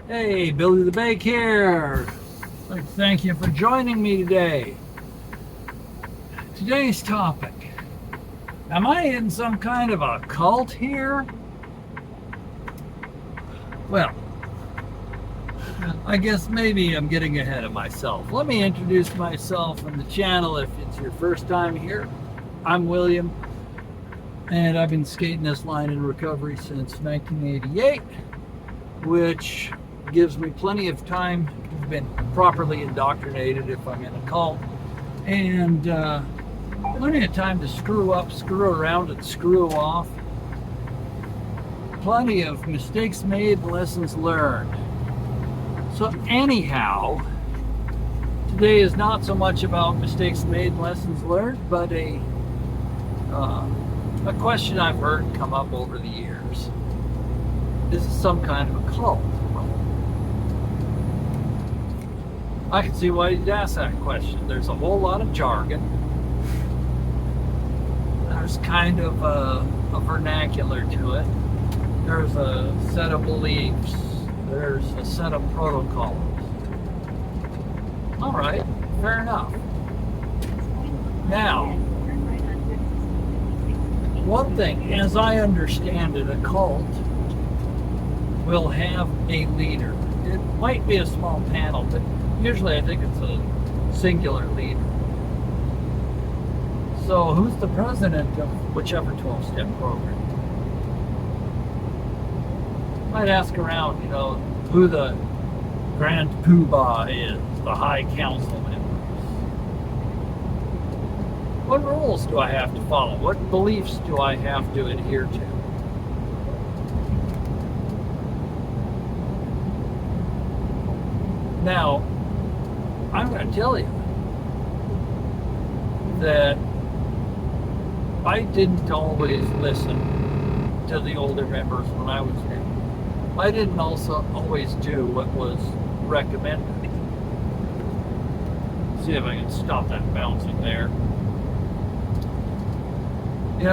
Hey, Billy the Bake here. I'd like to thank you for joining me today. Today's topic. Am I in some kind of a cult here? Well, I guess maybe I'm getting ahead of myself. Let me introduce myself on the channel if it's your first time here. I'm William, and I've been skating this line in recovery since 1988, which gives me plenty of time. I've been properly indoctrinated if I'm in a cult, and plenty of time to screw up, screw around, and screw off. Plenty of mistakes made, lessons learned. So anyhow, today is not so much about mistakes made, lessons learned, but a question I've heard come up over the years. Is this some kind of a cult? I can see why you'd ask that question. There's a whole lot of jargon. There's kind of a vernacular to it. There's a set of beliefs. There's a set of protocols. All right, fair enough. Now, one thing, as I understand it, a cult will have a leader. It might be a small panel, but usually I think it's a singular leader. So who's the president of whichever 12-step program? Might ask around, who the Grand Poobah is, the High Council members. What rules do I have to follow? What beliefs do I have to adhere to? Now, I'm going to tell you that I didn't always listen to the older members when I was new. I didn't also always do what was recommended. See if I can stop that bouncing there.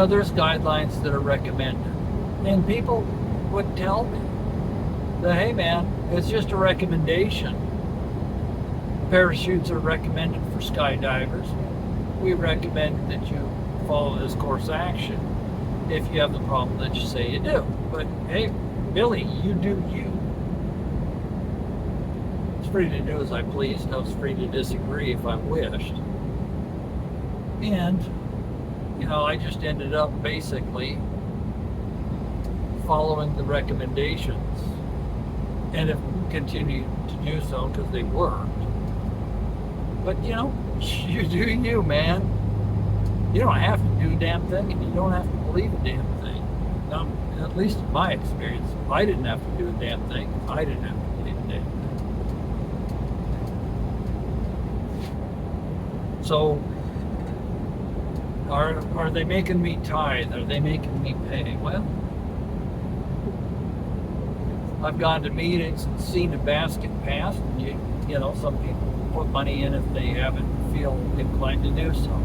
There's guidelines that are recommended. And people would tell me that, hey man, it's just a recommendation. Parachutes are recommended for skydivers. We recommend that you follow this course of action if you have the problem that you say you do. But hey, Billy, you do you. It's free to do as I please, and I was free to disagree if I wished. And, I just ended up basically following the recommendations and have continued to do so because they worked. But, you do you, man. You don't have to do a damn thing, and you don't have to believe a damn thing. At least in my experience, I didn't have to do a damn thing. I didn't have to believe a damn thing. So, are they making me tithe? Are they making me pay? Well, I've gone to meetings and seen a basket passed, and some people put money in if they haven't feel inclined to do so.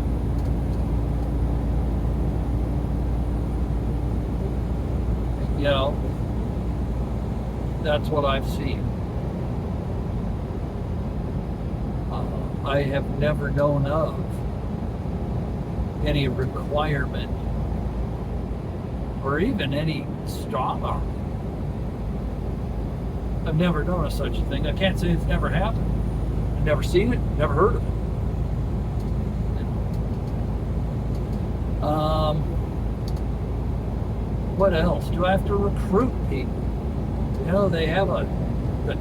That's what I've seen. I have never known of any requirement or even any strong arm. I've never known of such a thing. I can't say it's never happened. I've never seen it, never heard of it. What else? Do I have to recruit people? They have the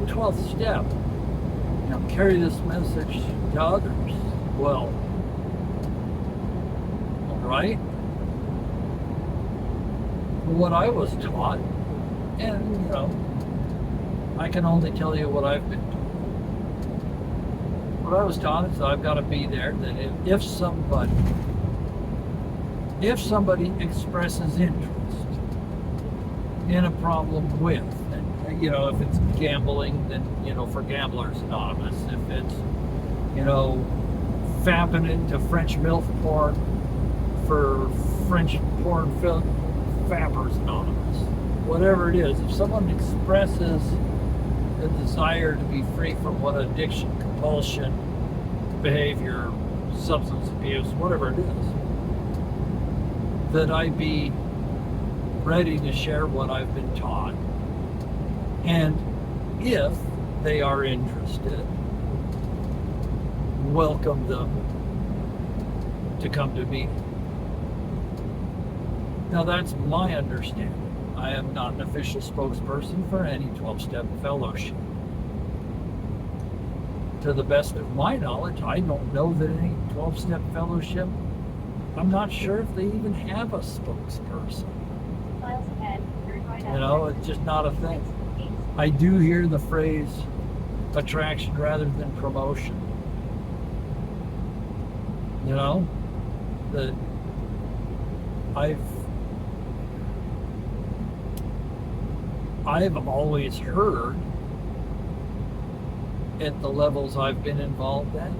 12th step. Carry this message to others. Well, all right. What I was taught, and I can only tell you what I've been taught. What I was taught is that I've got to be there. That if somebody expresses interest in a problem with, and if it's gambling, then for Gamblers Anonymous. If it's fapping into French MILF porn for French porn film, Fappers Anonymous. Whatever it is, if someone expresses a desire to be free from what addiction, compulsion, behavior, substance abuse, whatever it is, that I be ready to share what I've been taught. And if they are interested, welcome them to come to me. Now that's my understanding. I am not an official spokesperson for any 12-step fellowship. To the best of my knowledge, I don't know that any 12-step fellowship, I'm not sure if they even have a spokesperson. You know, it's just not a thing. I do hear the phrase attraction rather than promotion. You know, that I've always heard at the levels I've been involved at,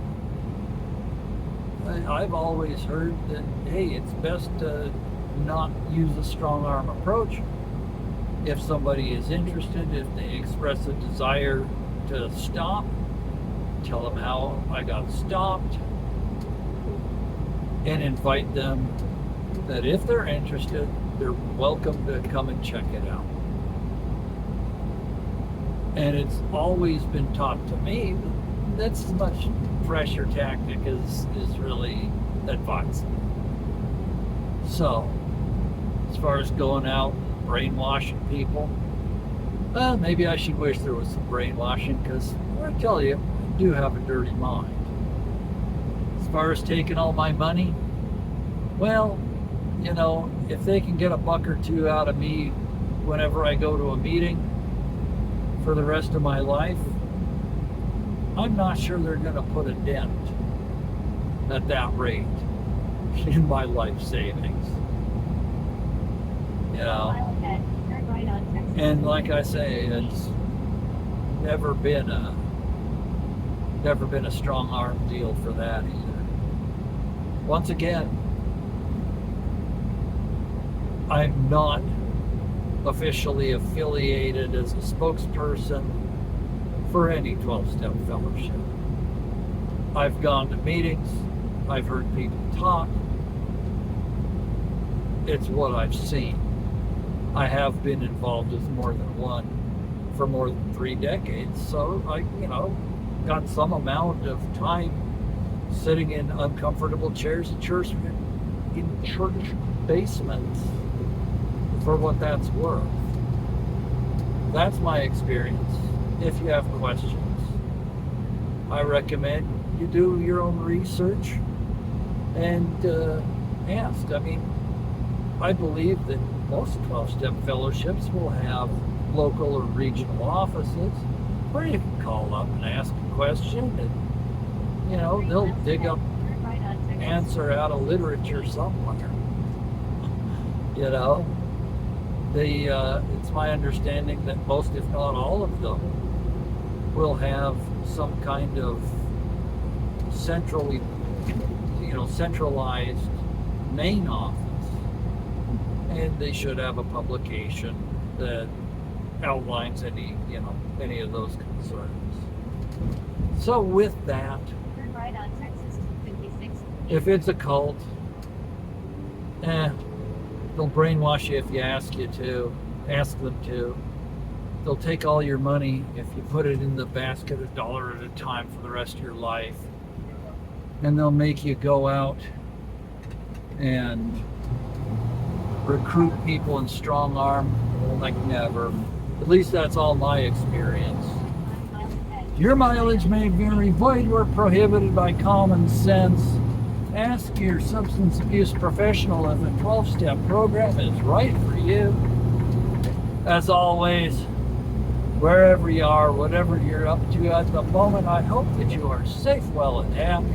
I've always heard that, hey, it's best to not use a strong arm approach. If somebody is interested, if they express a desire to stop, tell them how I got stopped, and invite them that if they're interested, they're welcome to come and check it out. And it's always been taught to me that that's as much pressure tactic is really advice. So, as far as going out brainwashing people, maybe I should wish there was some brainwashing, because I tell you, I do have a dirty mind. As far as taking all my money, well, you know, if they can get $1 or $2 out of me whenever I go to a meeting for the rest of my life, I'm not sure they're going to put a dent at that rate in my life savings. You know, and like I say, it's never been a strong arm deal for that either. Once again, I'm not officially affiliated as a spokesperson for any 12-step fellowship. I've gone to meetings, I've heard people talk. It's what I've seen. I have been involved with more than one for more than 3 decades, so I, you know, got some amount of time sitting in uncomfortable chairs in church basements for what that's worth. That's my experience. If you have questions, I recommend you do your own research and ask. I mean, I believe that most 12-step fellowships will have local or regional offices where you can call up and ask a question, and, you know, they'll dig up answer out of literature somewhere. You know, it's my understanding that most, if not all of them, will have some kind of centralized main office. And they should have a publication that outlines any of those concerns. So with that, Turn right on Texas 256. if it's a cult, they'll brainwash you if you ask them to. They'll take all your money if you put it in the basket $1 at a time for the rest of your life. And they'll make you go out and recruit people and strong arm like never. At least that's all my experience. Your mileage may vary, void or prohibited by common sense. Ask your substance abuse professional if a 12-step program is right for you. As always, wherever you are, whatever you're up to at the moment, I hope that you are safe, well, and happy.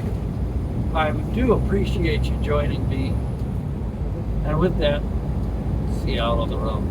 I do appreciate you joining me. And with that, see you out on the road.